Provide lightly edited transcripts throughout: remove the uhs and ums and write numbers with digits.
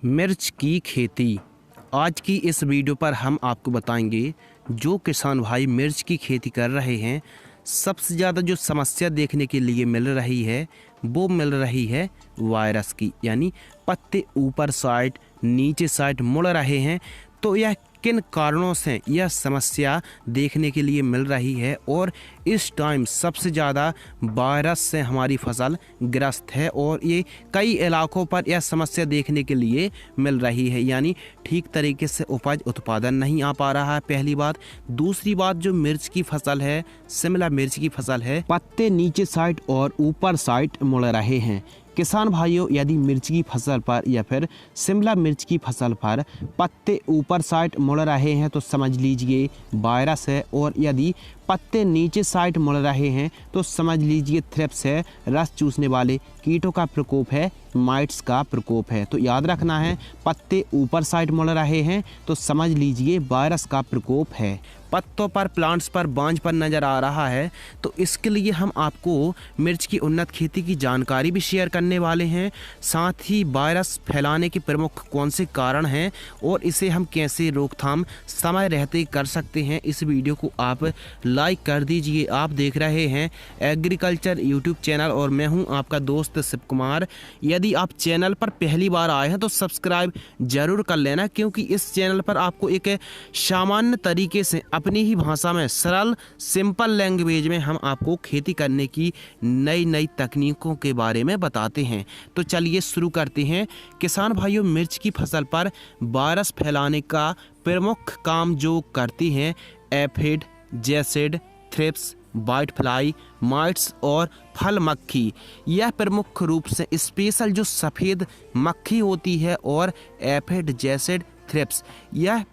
मिर्च की खेती। आज की इस वीडियो पर हम आपको बताएंगे जो किसान भाई मिर्च की खेती कर रहे हैं, सबसे ज़्यादा जो समस्या देखने के लिए मिल रही है वो मिल रही है वायरस की, यानी पत्ते ऊपर साइड नीचे साइड मुड़ रहे हैं। तो यह किन कारणों से यह समस्या देखने के लिए मिल रही है और इस टाइम सबसे ज़्यादा वायरस से हमारी फसल ग्रस्त है और ये कई इलाकों पर यह समस्या देखने के लिए मिल रही है, यानी ठीक तरीके से उपज उत्पादन नहीं आ पा रहा है, पहली बात। दूसरी बात, जो मिर्च की फसल है, शिमला मिर्च की फसल है, पत्ते नीचे साइड और ऊपर साइड मुड़ रहे हैं। किसान भाइयों, यदि मिर्च की फसल पर या फिर शिमला मिर्च की फसल पर पत्ते ऊपर साइड मुड़ रहे हैं तो समझ लीजिए वायरस है, और यदि पत्ते नीचे साइड मुड़ रहे हैं तो समझ लीजिए थ्रिप्स है, रस चूसने वाले कीटों का प्रकोप है, माइट्स का प्रकोप है। तो याद रखना है, पत्ते ऊपर साइड मुड़ रहे हैं तो समझ लीजिए वायरस का प्रकोप है। पत्तों पर, प्लांट्स पर बांझपन नज़र आ रहा है, तो इसके लिए हम आपको मिर्च की उन्नत खेती की जानकारी भी शेयर करने वाले हैं। साथ ही वायरस फैलाने के प्रमुख कौन से कारण हैं और इसे हम कैसे रोकथाम समय रहते कर सकते हैं, इस वीडियो को आप लाइक कर दीजिए। आप देख रहे हैं एग्रीकल्चर यूट्यूब चैनल और मैं हूं आपका दोस्त शिव कुमार। यदि आप चैनल पर पहली बार आए हैं तो सब्सक्राइब जरूर कर लेना, क्योंकि इस चैनल पर आपको एक सामान्य तरीके से अपनी ही भाषा में सरल सिंपल लैंग्वेज में हम आपको खेती करने की नई नई तकनीकों के बारे में बताते हैं। तो चलिए शुरू करते हैं। किसान भाइयों, मिर्च की फसल पर वायरस फैलाने का प्रमुख काम जो करती हैं aphid, jassid, thrips, white fly, mites और फल मक्खी। यह प्रमुख रूप से स्पेशल जो सफ़ेद मक्खी होती है और एफिड, जैसिड, थ्रिप्स, यह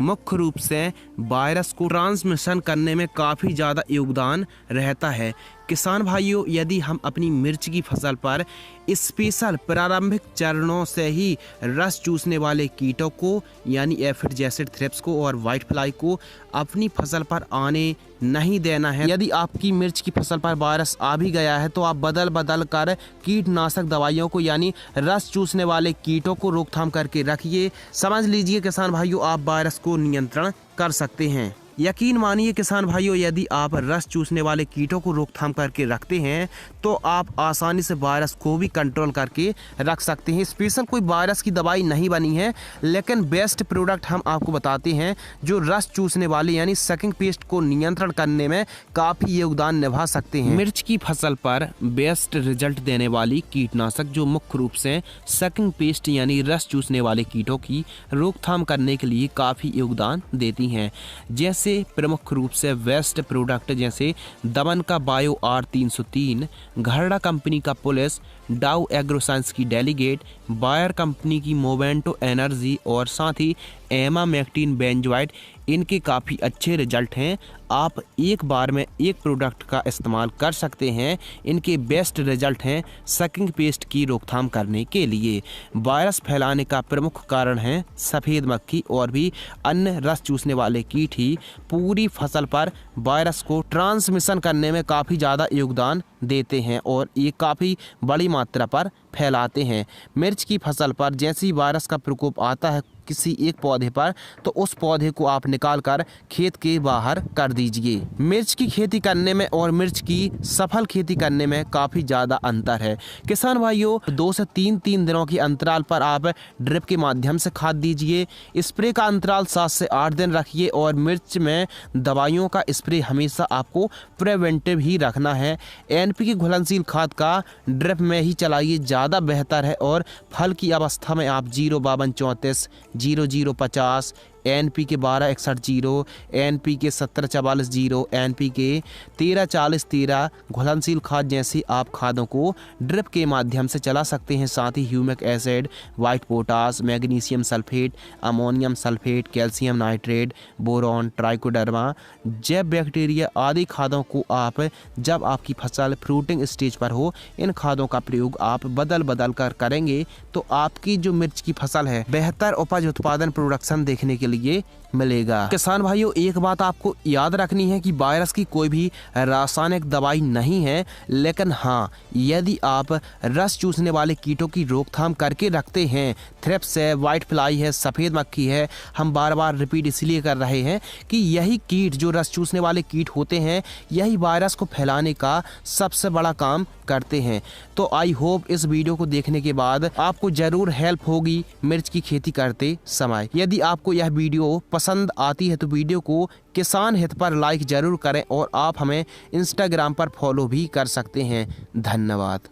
मुख्य रूप से वायरस को ट्रांसमिशन करने में काफ़ी ज़्यादा योगदान रहता है। किसान भाइयों, यदि हम अपनी मिर्च की फसल पर स्पेशल प्रारंभिक चरणों से ही रस चूसने वाले कीटों को, यानी एफिड, जैसिड, थ्रिप्स को और वाइट फ्लाई को अपनी फसल पर आने नहीं देना है। यदि आपकी मिर्च की फसल पर वायरस आ भी गया है तो आप बदल कर कीटनाशक दवाइयों को, यानी रस चूसने वाले कीटों को रोकथाम करके रखिए। समझ लीजिए किसान भाइयों, आप वायरस को नियंत्रण कर सकते हैं। यकीन मानिए किसान भाइयों, यदि आप रस चूसने वाले कीटों को रोकथाम करके रखते हैं तो आप आसानी से वायरस को भी कंट्रोल करके रख सकते हैं। स्पेशल कोई वायरस की दवाई नहीं बनी है, लेकिन बेस्ट प्रोडक्ट हम आपको बताते हैं जो रस चूसने वाले यानी सकिंग पेस्ट को नियंत्रण करने में काफ़ी योगदान निभा सकते हैं। मिर्च की फसल पर बेस्ट रिजल्ट देने वाली कीटनाशक जो मुख्य रूप से सकिंग पेस्ट यानी रस चूसने वाले कीटों की रोकथाम करने के लिए काफ़ी योगदान देती हैं, जैसे प्रमुख रूप से वेस्ट प्रोडक्ट जैसे दमन का बायो R303, घरड़ा कंपनी का पुलिस, डाउ एग्रोसाइंस की डेलीगेट, बायर कंपनी की मोवेंटो एनर्जी और साथ ही एमामेक्टिन बेंजोइट, इनके काफ़ी अच्छे रिजल्ट हैं। आप एक बार में एक प्रोडक्ट का इस्तेमाल कर सकते हैं। इनके बेस्ट रिजल्ट हैं सकिंग पेस्ट की रोकथाम करने के लिए। वायरस फैलाने का प्रमुख कारण है सफ़ेद मक्खी और भी अन्य रस चूसने वाले कीट ही पूरी फसल पर वायरस को ट्रांसमिशन करने में काफ़ी ज़्यादा योगदान देते हैं और ये काफ़ी बड़ी मात्रा पर फैलाते हैं। मिर्च की फसल पर जैसे ही वायरस का प्रकोप आता है किसी एक पौधे पर, तो उस पौधे को आप निकालकर खेत के बाहर कर दीजिए। मिर्च की खेती करने में और मिर्च की सफल खेती करने में काफ़ी ज़्यादा अंतर है। किसान भाइयों, 2 से 3 दिनों के अंतराल पर आप ड्रिप के माध्यम से खाद दीजिए। स्प्रे का अंतराल 7 से 8 दिन रखिए और मिर्च में दवाइयों का स्प्रे हमेशा आपको प्रिवेंटिव ही रखना है। NPK घुलनशील खाद का ड्रिप में ही चलाइए, ज़्यादा बेहतर है। और फल की अवस्था में आप 05234, 0050, NPK 1261 NPK 1744, NPK 1340 घुलनशील खाद जैसी आप खादों को ड्रिप के माध्यम से चला सकते हैं। साथ ही humic acid, white potash, magnesium sulphate, ammonium sulphate, calcium nitrate, boron, trichoderma, जैव बैक्टीरिया आदि खादों को आप जब आपकी फसल फ्रूटिंग स्टेज पर हो, इन खादों का प्रयोग आप बदल कर करेंगे तो आपकी जो मिर्च की फसल है बेहतर उपज उत्पादन प्रोडक्शन देखने के लिए मिलेगा। किसान भाइयों, एक बात आपको याद रखनी है कि वायरस की कोई भी रासायनिक दवाई नहीं है, लेकिन हाँ, यदि आप रस चूसने वाले कीटों की रोकथाम करके रखते हैं, थ्रिप्स है, व्हाइट फ्लाई है, सफ़ेद मक्खी है, हम बार बार रिपीट इसलिए कर रहे हैं कि यही कीट, जो रस चूसने वाले कीट होते हैं, यही वायरस को फैलाने का सबसे बड़ा काम करते हैं। तो आई होप इस वीडियो को देखने के बाद आपको जरूर हेल्प होगी मिर्च की खेती करते समय। यदि आपको यह वीडियो पसंद आती है तो वीडियो को किसान हित पर लाइक जरूर करें और आप हमें इंस्टाग्राम पर फॉलो भी कर सकते हैं। धन्यवाद।